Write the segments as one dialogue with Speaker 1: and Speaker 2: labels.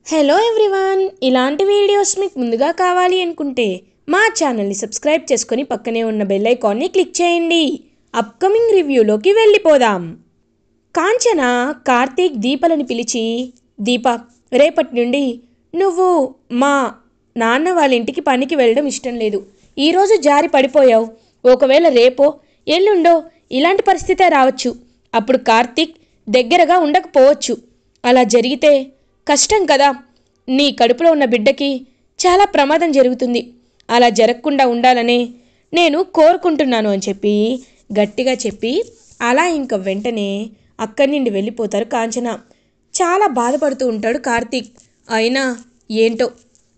Speaker 1: Hello everyone, ఇలాంటి videos మీకు ముందుగా కావాలి అనుకుంటే మా ఛానల్ని సబ్స్క్రైబ్ చేసుకొని పక్కనే ఉన్న బెల్ ఐకాన్ని క్లిక్ చేయండి. అప్కమింగ్ రివ్యూలోకి వెళ్ళిపోదాం. కాంచన కార్తీక్ దీపలని పిలిచి, దీప, రేపటి నుండి నువ్వు మా నాన్న వాళ్ళ ఇంటికి పనికి వెళ్ళడం ఇష్టం లేదు. ఈరోజు జారి పడిపోయావు. ఒకవేళ రేపో ఎల్లుండో ఇలాంటి పరిస్థితే రావచ్చు. అప్పుడు కార్తీక్ దగ్గరగా ఉండకపోవచ్చు. అలా జరిగితే కష్టం కదా. నీ కడుపులో ఉన్న బిడ్డకి చాలా ప్రమాదం జరుగుతుంది. అలా జరగకుండా ఉండాలని నేను కోరుకుంటున్నాను అని చెప్పి గట్టిగా చెప్పి అలా ఇంక వెంటనే అక్కడి నుండి వెళ్ళిపోతారు కాంచన. చాలా బాధపడుతూ ఉంటాడు కార్తీక్. అయినా ఏంటో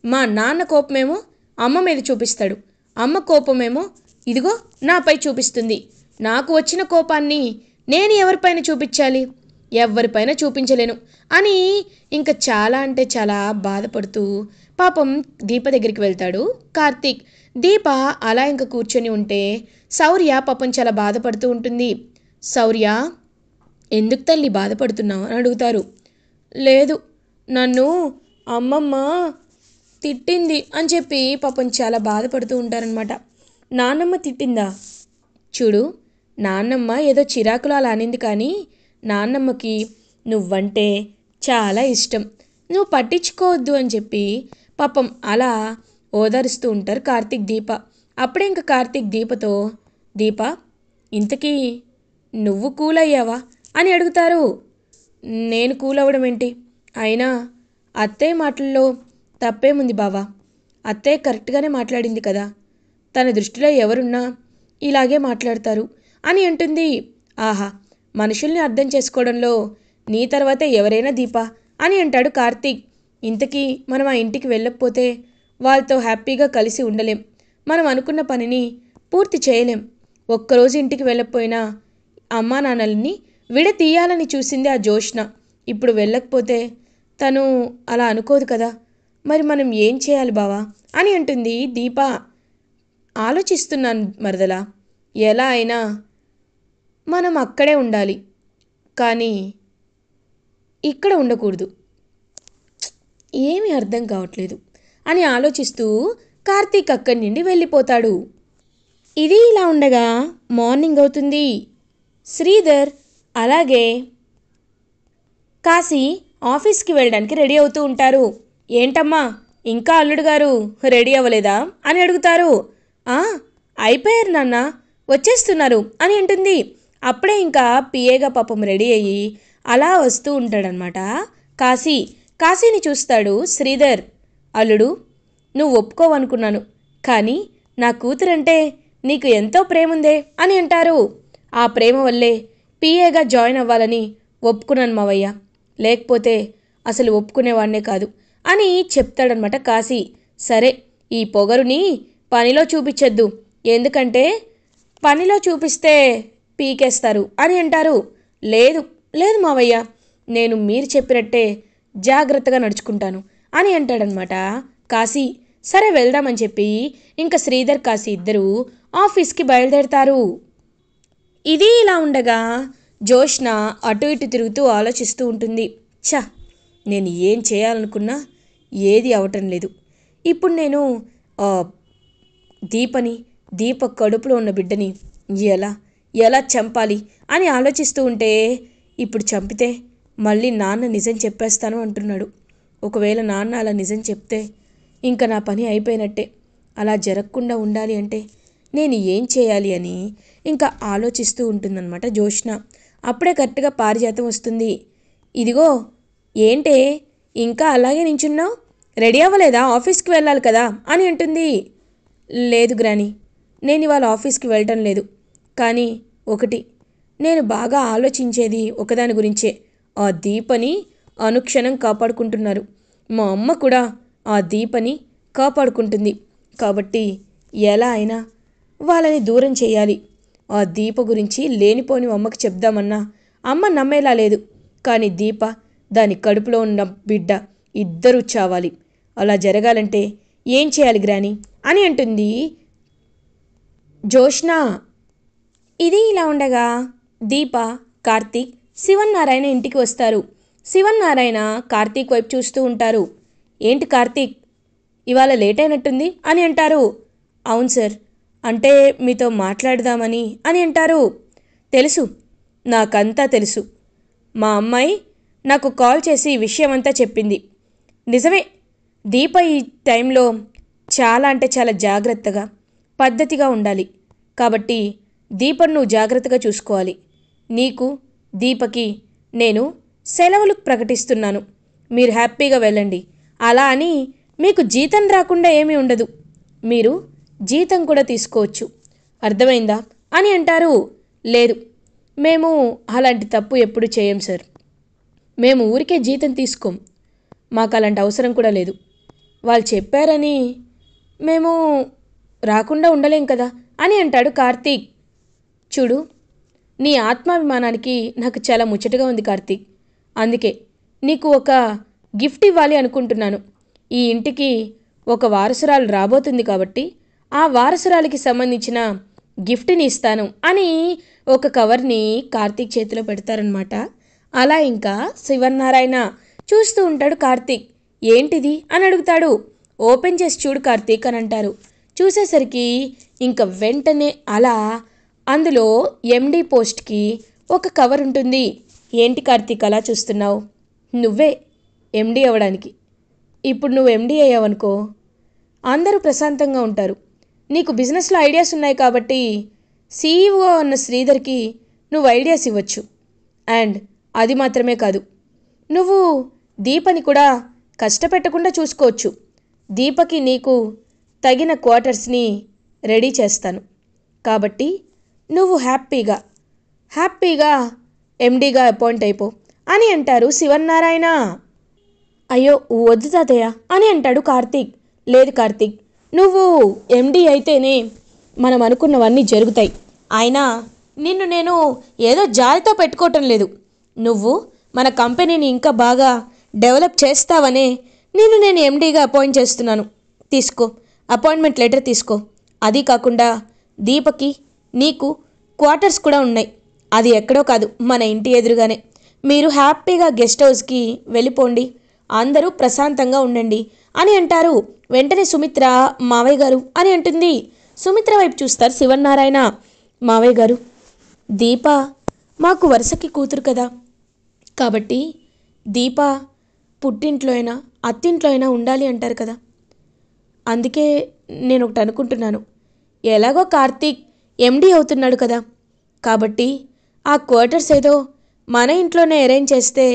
Speaker 1: మా నాన్న కోపమేమో అమ్మ మీద చూపిస్తాడు, అమ్మ కోపమేమో ఇదిగో నాపై చూపిస్తుంది. నాకు వచ్చిన కోపాన్ని నేను ఎవరిపైన చూపించాలి? ఎవరిపైన చూపించలేను అని ఇంకా చాలా అంటే చాలా బాధపడుతూ పాపం దీప దగ్గరికి వెళ్తాడు కార్తీక్. దీప అలా ఇంకా కూర్చొని ఉంటే శౌర్య పాపం చాలా బాధపడుతూ ఉంటుంది. శౌర్య, ఎందుకు తల్లి బాధపడుతున్నావు అని అడుగుతారు. లేదు, నన్ను అమ్మమ్మ తిట్టింది అని చెప్పి పాపం చాలా బాధపడుతూ ఉంటారనమాట. నాన్నమ్మ తిట్టిందా? చూడు, నాన్నమ్మ ఏదో చిరాకులు అలా అనింది, కానీ నాన్నమ్మకి నువ్వంటే చాలా ఇష్టం, నువ్వు పట్టించుకోవద్దు అని చెప్పి పాపం అలా ఓదారుస్తూ ఉంటారు కార్తీక్ దీప. అప్పుడే ఇంకా కార్తీక్ దీపతో, దీప, ఇంతకీ నువ్వు కూల్ అయ్యావా అని అడుగుతారు. నేను కూల్ అవ్వడం ఏంటి? అయినా అత్తయ్య మాటల్లో తప్పేముంది బావా? అత్తయ్య కరెక్ట్గానే మాట్లాడింది కదా. తన దృష్టిలో ఎవరున్నా ఇలాగే మాట్లాడతారు అని అంటుంది. ఆహా, మనుషుల్ని అర్థం చేసుకోవడంలో నీ తర్వాతే ఎవరైనా దీప అని అంటాడు కార్తీక్. ఇంతకీ మనం ఆ ఇంటికి వెళ్ళకపోతే వాళ్ళతో హ్యాపీగా కలిసి ఉండలేం. మనం అనుకున్న పనిని పూర్తి చేయలేం. ఒక్కరోజు ఇంటికి వెళ్ళకపోయినా అమ్మా నాన్నల్ని విడతీయాలని చూసింది ఆ జోష్న. ఇప్పుడు వెళ్ళకపోతే తను అలా అనుకోదు కదా. మరి మనం ఏం చేయాలి బావా అని అంటుంది దీప. ఆలోచిస్తున్నాను మరదలా, ఎలా అయినా మనం అక్కడే ఉండాలి, కానీ ఇక్కడ ఉండకూడదు. ఏమీ అర్థం కావట్లేదు అని ఆలోచిస్తూ కార్తీక్ అక్కడి నుండి వెళ్ళిపోతాడు. ఇది ఇలా ఉండగా మార్నింగ్ అవుతుంది. శ్రీధర్ అలాగే కాశీ ఆఫీస్కి వెళ్ళడానికి రెడీ అవుతూ ఉంటారు. ఏంటమ్మా, ఇంకా అల్లుడు గారు రెడీ అవ్వలేదా అని అడుగుతారు. అయిపోయారు నాన్న, వచ్చేస్తున్నారు అని అంటుంది. అప్పుడే ఇంకా పిఏగా పాపం రెడీ అయ్యి అలా వస్తూ ఉంటాడనమాట కాశీ. కాశీని చూస్తాడు శ్రీధర్. అల్లుడు, నువ్వు ఒప్పుకోవనుకున్నాను, కానీ నా కూతురంటే నీకు ఎంతో ప్రేమ ఉందే అని అంటారు. ఆ ప్రేమ వల్లే పిఏగా జాయిన్ అవ్వాలని ఒప్పుకున్నాను మావయ్య, లేకపోతే అసలు ఒప్పుకునేవాడినే కాదు అని చెప్తాడనమాట కాశీ. సరే, ఈ పొగరుని పనిలో చూపించద్దు, ఎందుకంటే పనిలో చూపిస్తే పీకేస్తారు అని అంటారు. లేదు లేదు మావయ్య, నేను మీరు చెప్పినట్టే జాగ్రత్తగా నడుచుకుంటాను అని అంటాడనమాట కాశీ. సరే వెళ్దామని చెప్పి ఇంకా శ్రీధర్ కాశీ ఇద్దరు ఆఫీస్కి బయలుదేరతారు. ఇది ఇలా ఉండగా జోష్న అటు ఇటు తిరుగుతూ ఆలోచిస్తూ ఉంటుంది. నేను ఏం చేయాలనుకున్నా ఏది అవటం లేదు. ఇప్పుడు నేను దీప కడుపులో ఉన్న బిడ్డని ఎలా ఎలా చంపాలి అని ఆలోచిస్తూ ఉంటే, ఇప్పుడు చంపితే మళ్ళీ నాన్న నిజం చెప్పేస్తాను అంటున్నాడు. ఒకవేళ నాన్న అలా నిజం చెప్తే ఇంకా నా పని అయిపోయినట్టే. అలా జరగకుండా ఉండాలి అంటే నేను ఏం చేయాలి అని ఇంకా ఆలోచిస్తూ ఉంటుందన్నమాట జోష్న. అప్పుడే కరెక్ట్గా పారిజాతం వస్తుంది. ఇదిగో, ఏంటే ఇంకా అలాగే నించున్నావు, రెడీ అవ్వలేదా? ఆఫీస్కి వెళ్ళాలి కదా అని అంటుంది. లేదు గ్రాని, నేను ఇవాళ ఆఫీస్కి వెళ్ళటం లేదు. కానీ ఒకటి, నేను బాగా ఆలోచించేది ఒకదాని గురించే. ఆ దీపని అనుక్షణం కాపాడుకుంటున్నారు. మా అమ్మ కూడా ఆ దీపని కాపాడుకుంటుంది. కాబట్టి ఎలా అయినా వాళ్ళని దూరం చేయాలి. ఆ దీప గురించి లేనిపోని అమ్మకి చెప్దామన్నా అమ్మ నమ్మేలా లేదు. కానీ దీప, దాని కడుపులో ఉన్న బిడ్డ ఇద్దరూ చావాలి. అలా జరగాలంటే ఏం చేయాలి గ్రాని అని అంటుంది జోష్న. ఇది ఇలా ఉండగా దీప, కార్తీక్, శివన్నారాయణ ఇంటికి వస్తారు. శివన్నారాయణ కార్తీక్ వైపు చూస్తూ ఉంటారు. ఏంటి కార్తీక్, ఇవాళ లేట్ అయినట్టుంది అని అంటారు. అవును సార్, అంటే మీతో మాట్లాడదామని అని అంటారు. తెలుసు, నాకంతా తెలుసు. మా అమ్మాయి నాకు కాల్ చేసి ఈ విషయం అంతా చెప్పింది. నిజమే, దీప ఈ టైంలో చాలా అంటే చాలా జాగ్రత్తగా పద్ధతిగా ఉండాలి. కాబట్టి దీపను నువ్వు జాగ్రత్తగా చూసుకోవాలి. నీకు దీపకి నేను సెలవులు ప్రకటిస్తున్నాను. మీరు హ్యాపీగా వెళ్ళండి. అలా అని మీకు జీతం రాకుండా ఏమీ ఉండదు. మీరు జీతం కూడా తీసుకోవచ్చు. అర్థమైందా అని అంటారు. లేదు, మేము అలాంటి తప్పు ఎప్పుడు చేయం సార్. మేము ఊరికే జీతం తీసుకోం. మాకు అలాంటి అవసరం కూడా లేదు. వాళ్ళు చెప్పారని మేము రాకుండా ఉండలేం కదా అని అంటాడు కార్తీక్. చూడు, నీ ఆత్మాభిమానానికి నాకు చాలా ముచ్చటగా ఉంది కార్తీక్. అందుకే నీకు ఒక గిఫ్ట్ ఇవ్వాలి అనుకుంటున్నాను. ఈ ఇంటికి ఒక వారసురాలు రాబోతుంది కాబట్టి ఆ వారసురాలికి సంబంధించిన గిఫ్ట్ని ఇస్తాను అని ఒక కవర్ని కార్తీక్ చేతిలో పెడతారనమాట. అలా ఇంకా శివన్నారాయణ చూస్తూ ఉంటాడు. కార్తీక్ ఏంటిది అని అడుగుతాడు. ఓపెన్ చేసి చూడు కార్తీక్ అని అంటారు. చూసేసరికి ఇంకా వెంటనే అలా అందులో ఎండి పోస్ట్కి ఒక కవర్ ఉంటుంది. ఏంటి కార్తీక్ అలా చూస్తున్నావు? నువ్వే ఎండి అవ్వడానికి. ఇప్పుడు నువ్వు ఎండి అయ్యావనుకో అందరూ ప్రశాంతంగా ఉంటారు. నీకు బిజినెస్లో ఐడియాస్ ఉన్నాయి కాబట్టి సీఈఓ అన్న శ్రీధర్కి నువ్వు ఐడియాస్ ఇవ్వచ్చు. అండ్ అది మాత్రమే కాదు, నువ్వు దీపని కూడా కష్టపెట్టకుండా చూసుకోవచ్చు. దీపకి నీకు తగిన క్వార్టర్స్ని రెడీ చేస్తాను. కాబట్టి నువ్వు హ్యాపీగా ఎండీగా అపాయింట్ అయిపో అని అంటారు శివన్నారాయణ. అయ్యో వద్దు తాతయ్య అని అంటాడు కార్తీక్. లేదు కార్తీక్, నువ్వు ఎండీ అయితేనే మనం అనుకున్నవన్నీ జరుగుతాయి. అయినా నిన్ను నేను ఏదో జాలితో పెట్టుకోవటం లేదు. నువ్వు మన కంపెనీని ఇంకా బాగా డెవలప్ చేస్తావనే నేను ఎండీగా అపాయింట్ చేస్తున్నాను. తీసుకో, అపాయింట్మెంట్ లెటర్ తీసుకో. అది కాకుండా దీపకి నీకు క్వార్టర్స్ కూడా ఉన్నాయి. అది ఎక్కడో కాదు, మన ఇంటి ఎదురుగానే. మీరు హ్యాపీగా గెస్ట్ హౌస్కి వెళ్ళిపోండి, అందరూ ప్రశాంతంగా ఉండండి అని అంటారు. వెంటనే సుమిత్ర మావయ్య గారు అని అంటుంది. సుమిత్ర వైపు చూస్తారు శివన్నారాయణ. మావయ్య గారు, దీప మాకు వరుసకి కూతురు కదా, కాబట్టి దీప పుట్టింట్లో అయినా అత్తింట్లో అయినా ఉండాలి అంటారు కదా. అందుకే నేను ఒకటి అనుకుంటున్నాను. ఎలాగో కార్తీక్ ఎండీ అవుతున్నాడు కదా, కాబట్టి ఆ క్వార్టర్స్ ఏదో మన ఇంట్లోనే అరేంజ్ చేస్తే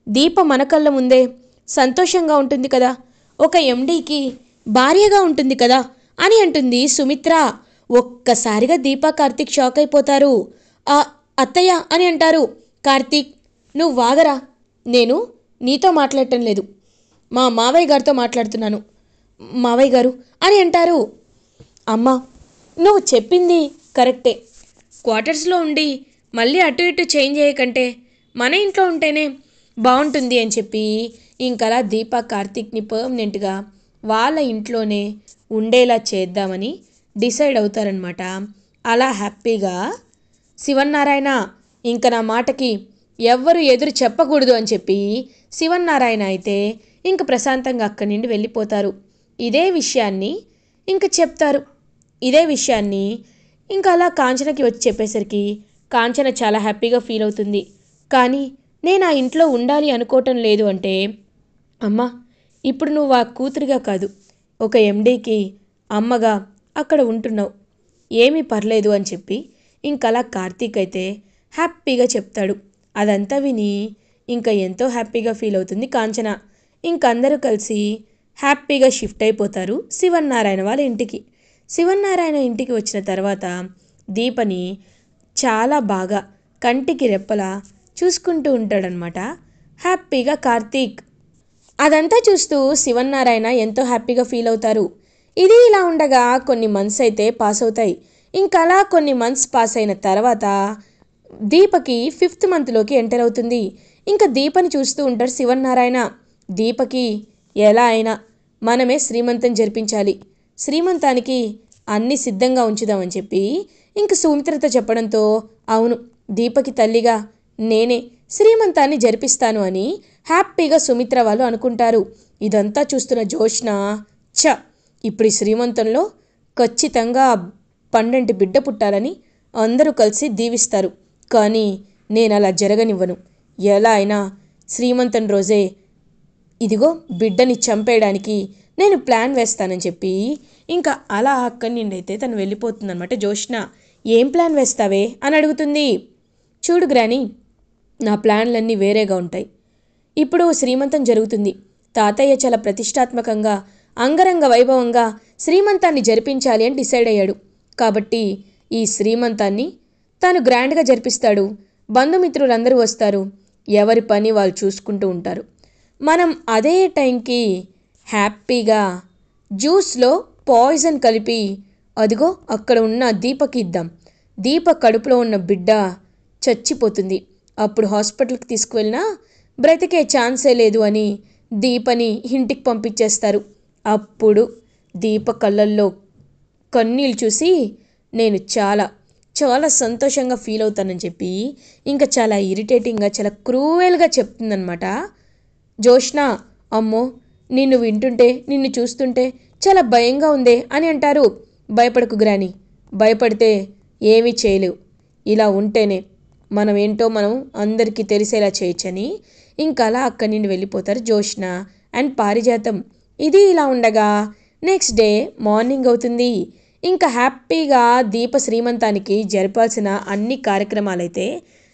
Speaker 1: దీప మన కళ్ళ ముందే సంతోషంగా ఉంటుంది కదా, ఒక ఎండీకి భార్యగా ఉంటుంది కదా అని అంటుంది సుమిత్ర. ఒక్కసారిగా దీప కార్తీక్ షాక్ అయిపోతారు. అత్తయ్య అని అంటారు. కార్తీక్ నువ్వు వాగరా, నేను నీతో మాట్లాడటం లేదు, మా మావయ్య గారితో మాట్లాడుతున్నాను. మావయ్య గారు అని అంటారు. అమ్మా, నువ్వు చెప్పింది కరెక్టే. క్వార్టర్స్లో ఉండి మళ్ళీ అటు ఇటు చేంజ్ చేయకంటే మన ఇంట్లో ఉంటేనే బాగుంటుంది అని చెప్పి ఇంకలా దీప కార్తీక్ని పర్మనెంట్గా వాళ్ళ ఇంట్లోనే ఉండేలా చేద్దామని డిసైడ్ అవుతారనమాట. అలా హ్యాపీగా శివన్నారాయణ ఇంక నా మాటకి ఎవ్వరు ఎదురు చెప్పకూడదు అని చెప్పి శివన్నారాయణ అయితే ఇంక ప్రశాంతంగా అక్కడి నుండి వెళ్ళిపోతారు. ఇదే విషయాన్ని ఇంక చెప్తారు. ఇదే విషయాన్ని ఇంకా అలా కాంచనకి వచ్చి చెప్పేసరికి కాంచన చాలా హ్యాపీగా ఫీల్ అవుతుంది. కానీ నేను ఆ ఇంట్లో ఉండాలి అనుకోవటం లేదు అంటే, అమ్మా ఇప్పుడు నువ్వు ఆ కూతురిగా కాదు, ఒక ఎండీకి అమ్మగా అక్కడ ఉంటున్నావు, ఏమీ పర్లేదు అని చెప్పి ఇంకలా కార్తీక్ అయితే హ్యాపీగా చెప్తాడు. అదంతా విని ఇంకా ఎంతో హ్యాపీగా ఫీల్ అవుతుంది కాంచన. ఇంకందరూ కలిసి హ్యాపీగా షిఫ్ట్ అయిపోతారు శివన్నారాయణ వాళ్ళ ఇంటికి. శివన్నారాయణ ఇంటికి వచ్చిన తర్వాత దీపని చాలా బాగా కంటికి రెప్పలా చూసుకుంటూ ఉంటాడనమాట హ్యాపీగా కార్తీక్. అదంతా చూస్తూ శివన్నారాయణ ఎంతో హ్యాపీగా ఫీల్ అవుతారు. ఇది ఇలా ఉండగా కొన్ని మంత్స్ అయితే పాస్ అవుతాయి. ఇంకలా కొన్ని మంత్స్ పాస్ అయిన తర్వాత దీపకి 5th మంత్లోకి ఎంటర్ అవుతుంది. ఇంకా దీపని చూస్తూ ఉంటాడు శివన్నారాయణ. దీపకి ఎలా అయినా మనమే శ్రీమంతం జరిపించాలి, శ్రీమంతానికి అన్నీ సిద్ధంగా ఉంచుదామని చెప్పి ఇంక సుమిత్రతో చెప్పడంతో, అవును దీపకి తల్లిగా నేనే శ్రీమంతాన్ని జరిపిస్తాను అని హ్యాపీగా సుమిత్ర వాళ్ళు అనుకుంటారు. ఇదంతా చూస్తున్న జోష్న, ఇప్పుడు ఈ శ్రీమంతంలో ఖచ్చితంగా పండంటి బిడ్డ పుట్టాలని అందరూ కలిసి దీవిస్తారు. కానీ నేను అలా జరగనివ్వను. ఎలా అయినా శ్రీమంతం రోజే ఇదిగో బిడ్డని చంపేయడానికి నేను ప్లాన్ వేస్తానని చెప్పి ఇంకా అలా అక్కడి నుండి అయితే తను వెళ్ళిపోతుందన్నమాట. జోష్న, ఏం ప్లాన్ వేస్తావే అని అడుగుతుంది. చూడు గ్రాని, నా ప్లాన్లన్నీ వేరేగా ఉంటాయి. ఇప్పుడు శ్రీమంతం జరుగుతుంది. తాతయ్య చాలా ప్రతిష్టాత్మకంగా అంగరంగ వైభవంగా శ్రీమంతాన్ని జరిపించాలి అని డిసైడ్ అయ్యాడు. కాబట్టి ఈ శ్రీమంతాన్ని తాను గ్రాండ్గా జరిపిస్తాడు. బంధుమిత్రులందరూ వస్తారు. ఎవరి పని వాళ్ళు చూసుకుంటూ ఉంటారు. మనం అదే టైంకి హ్యాపీగా జ్యూస్లో పాయిజన్ కలిపి అదిగో అక్కడ ఉన్న దీపకి ఇద్దాం. దీప కడుపులో ఉన్న బిడ్డ చచ్చిపోతుంది. అప్పుడు హాస్పిటల్కి తీసుకువెళ్ళినా బ్రతికే ఛాన్సే లేదు అని దీపని ఇంటికి పంపించేస్తారు. అప్పుడు దీప కళ్ళల్లో కన్నీళ్ళు చూసి నేను చాలా చాలా సంతోషంగా ఫీల్ అవుతానని చెప్పి ఇంకా చాలా ఇరిటేటింగ్గా చాలా క్రూయల్గా చెప్తుందనమాట. జోష్న, అమ్మో నిన్ను వింటుంటే నిన్ను చూస్తుంటే చాలా భయంగా ఉందే అని అంటారు. భయపడకు గ్రాని, భయపడితే ఏమీ చేయలేవు. ఇలా ఉంటేనే మనం ఏంటో మనం అందరికీ తెలిసేలా చేయొచ్చని ఇంకా అలా అక్కడి నుండి వెళ్ళిపోతారు జోష్న అండ్ పారిజాతం. ఇది ఇలా ఉండగా నెక్స్ట్ డే మార్నింగ్ అవుతుంది. ఇంకా హ్యాపీగా దీప శ్రీమంతానికి జరపాల్సిన అన్ని కార్యక్రమాలైతే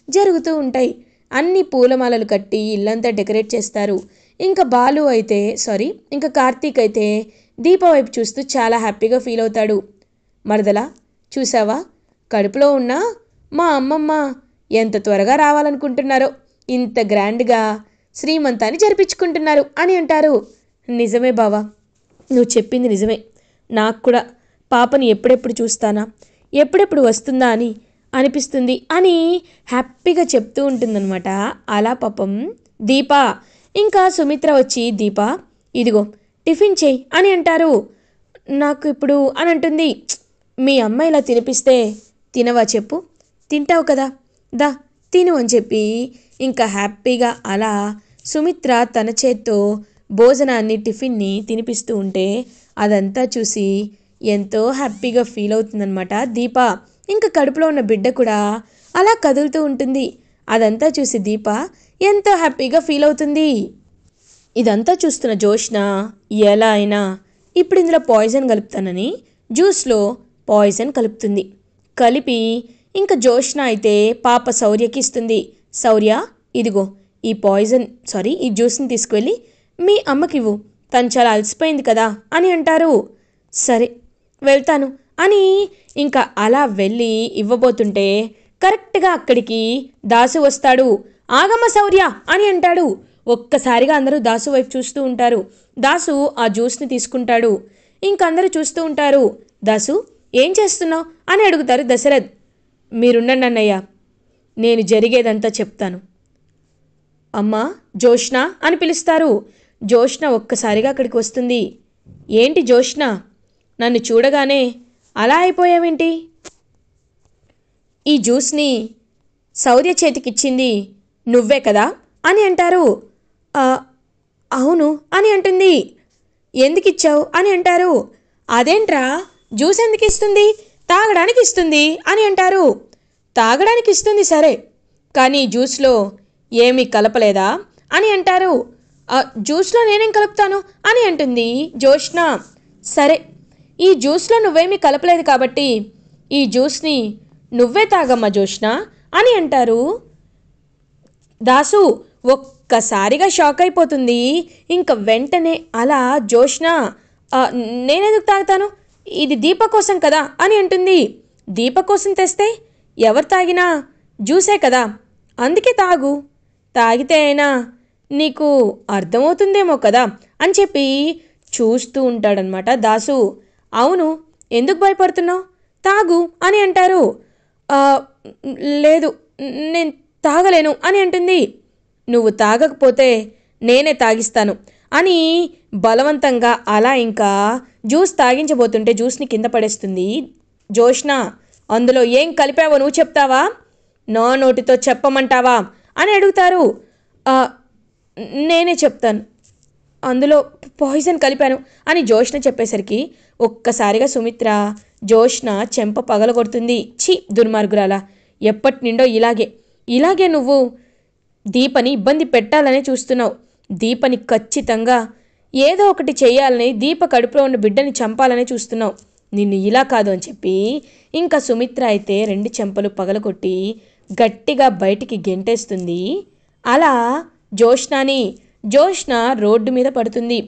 Speaker 1: జరుగుతూ ఉంటాయి. అన్ని పూలమాలలు కట్టి ఇల్లంతా డెకరేట్ చేస్తారు. ఇంకా బాలు అయితే ఇంకా కార్తీక్ అయితే దీప వైపు చూస్తూ చాలా హ్యాపీగా ఫీల్ అవుతాడు. మరదలా, చూసావా కడుపులో ఉన్న మా అమ్మమ్మ ఎంత త్వరగా రావాలనుకుంటున్నారో, ఇంత గ్రాండ్గా శ్రీమంతాన్ని జరిపించుకుంటున్నారు అని అంటారు. నిజమే బావా, నువ్వు చెప్పింది నిజమే. నాకు కూడా పాపని ఎప్పుడెప్పుడు చూస్తానా, ఎప్పుడెప్పుడు వస్తుందా అని అనిపిస్తుంది అని హ్యాపీగా చెప్తూ ఉంటుందన్నమాట. అలా పాపం దీప ఇంకా సుమిత్ర వచ్చి, దీప ఇదిగో టిఫిన్ చేయి అని అంటారు. నాకు ఇప్పుడు అని అంటుంది. మీ అమ్మ ఇలా తినిపిస్తే తినవా చెప్పు? తింటావు కదా, దా తిను అని చెప్పి ఇంకా హ్యాపీగా అలా సుమిత్ర తన చేత్తో భోజనాన్ని టిఫిన్ని తినిపిస్తూ ఉంటే అదంతా చూసి ఎంతో హ్యాపీగా ఫీల్ అవుతుందన్నమాట దీప. ఇంకా కడుపులో ఉన్న బిడ్డ కూడా అలా కదులుతూ ఉంటుంది. అదంతా చూసి దీప ఎంతో హ్యాపీగా ఫీల్ అవుతుంది. ఇదంతా చూస్తున్న జోష్న, ఎలా అయినా ఇప్పుడు ఇందులో పాయిజన్ కలుపుతానని జ్యూస్లో పాయిజన్ కలుపుతుంది. కలిపి ఇంకా జోష్న అయితే పాప శౌర్యకి ఇస్తుంది. శౌర్య, ఇదిగో ఈ ఈ జ్యూస్ని తీసుకువెళ్ళి మీ అమ్మకివ్వు, తను చాలా అలసిపోయింది కదా అని అంటారు. సరే వెళ్తాను అని ఇంకా అలా వెళ్ళి ఇవ్వబోతుంటే కరెక్ట్గా అక్కడికి దాసు వస్తాడు. ఆగమ్మ శౌర్య అని అంటాడు. ఒక్కసారిగా అందరూ దాసు వైపు చూస్తూ ఉంటారు. దాసు ఆ జ్యూస్ని తీసుకుంటాడు. ఇంకందరూ చూస్తూ ఉంటారు. దాసు, ఏం చేస్తున్నావు అని అడుగుతారు దశరథ్. మీరుండండి అన్నయ్య, నేను జరిగేదంతా చెప్తాను. అమ్మా జోష్న అని పిలుస్తారు. జోష్న ఒక్కసారిగా అక్కడికి వస్తుంది. ఏంటి జోష్న, నన్ను చూడగానే అలా అయిపోయావేంటి? ఈ జ్యూస్ని శౌర్య చేతికిచ్చింది నువ్వే కదా అని అంటారు. అవును అని అంటుంది. ఎందుకు ఇచ్చావు అని అంటారు. అదేంట్రా, జ్యూస్ ఎందుకు ఇస్తుంది? తాగడానికి ఇస్తుంది అని అంటారు. తాగడానికి ఇస్తుంది సరే, కానీ జ్యూస్లో ఏమీ కలపలేదా అని అంటారు. జ్యూస్లో నేనేం కలుపుతాను అని అంటుంది జోష్న. సరే, ఈ జ్యూస్లో నువ్వేమీ కలపలేదు కాబట్టి ఈ జ్యూస్ని నువ్వే తాగమ్మా జోష్న అని అంటారు. దాసు ఒక్కసారిగా షాక్ అయిపోతుంది. ఇంక వెంటనే అలా జోష్న, నేనెందుకు తాగుతాను, ఇది దీప కోసం కదా అని అంటుంది. దీప కోసం తెస్తే ఎవరు తాగినా జ్యూసే కదా, అందుకే తాగు, తాగితే అయినా నీకు అర్థమవుతుందేమో కదా అని చెప్పి చూస్తూ ఉంటాడనమాట దాసు. అవును, ఎందుకు భయపడుతున్నావు, తాగు అని అంటారు. లేదు, నేను తాగలేను అని అంటుంది. నువ్వు తాగకపోతే నేనే తాగిస్తాను అని బలవంతంగా అలా ఇంకా జ్యూస్ తాగించబోతుంటే జ్యూస్ని కింద పడేస్తుంది జోష్న. అందులో ఏం కలిపావో నువ్వు చెప్తావా, నా నోటితో చెప్పమంటావా అని అడుగుతారు. నేనే చెప్తాను, అందులో పాయిజన్ కలిపాను అని జోష్న చెప్పేసరికి ఒక్కసారిగా సుమిత్ర జోష్న చెంప పగలగొడుతుంది. ఛీ దుర్మార్గురాలా, ఎప్పటి నిండో ఇలాగే నువ్వు దీపని ఇబ్బంది పెట్టాలని చూస్తున్నావు. దీపని ఖచ్చితంగా ఏదో ఒకటి చేయాలని, దీప కడుపులో ఉన్న బిడ్డని చంపాలని చూస్తున్నావు. నిన్ను ఇలా కాదు అని చెప్పి ఇంకా సుమిత్ర అయితే 2 చెంపలు పగలగొట్టి గట్టిగా బయటికి గెంటేస్తుంది. అలా జోష్న రోడ్డు మీద పడుతుంది.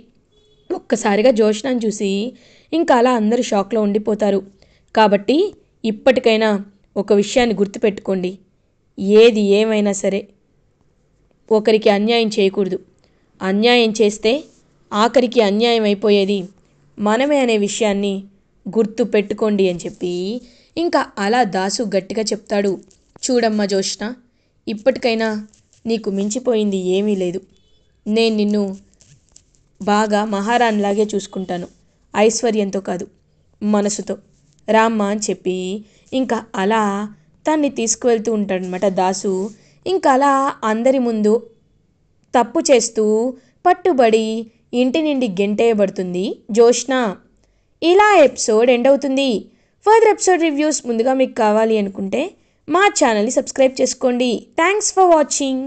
Speaker 1: ఒక్కసారిగా జోష్నాని చూసి ఇంకా అలా అందరూ షాక్లో ఉండిపోతారు. కాబట్టి ఇప్పటికైనా ఒక విషయాన్ని గుర్తుపెట్టుకోండి, ఏది ఏమైనా సరే ఒకరికి అన్యాయం చేయకూడదు. అన్యాయం చేస్తే ఆఖరికి అన్యాయం అయిపోయేది మనమే అనే విషయాన్ని గుర్తు పెట్టుకోండి అని చెప్పి ఇంకా అలా దాసు గట్టిగా చెప్తాడు. చూడమ్మా జోష్న, ఇప్పటికైనా నీకు మించిపోయింది ఏమీ లేదు. నేను నిన్ను బాగా మహారాణిలాగే చూసుకుంటాను, ఐశ్వర్యంతో కాదు మనసుతో. రామ్మ అని చెప్పి ఇంకా అలా తన్ని తీసుకువెళ్తూ ఉంటాడనమాట దాసు. ఇంకా అలా అందరి ముందు తప్పు చేస్తూ పట్టుబడి ఇంటి నుండి గెంటేయబడుతుంది జోష్న. ఇలా ఎపిసోడ్ ఎండ్ అవుతుంది. ఫర్దర్ ఎపిసోడ్ రివ్యూస్ ముందుగా మీకు కావాలి అనుకుంటే మా ఛానల్ని సబ్స్క్రైబ్ చేసుకోండి. Thanks for watching.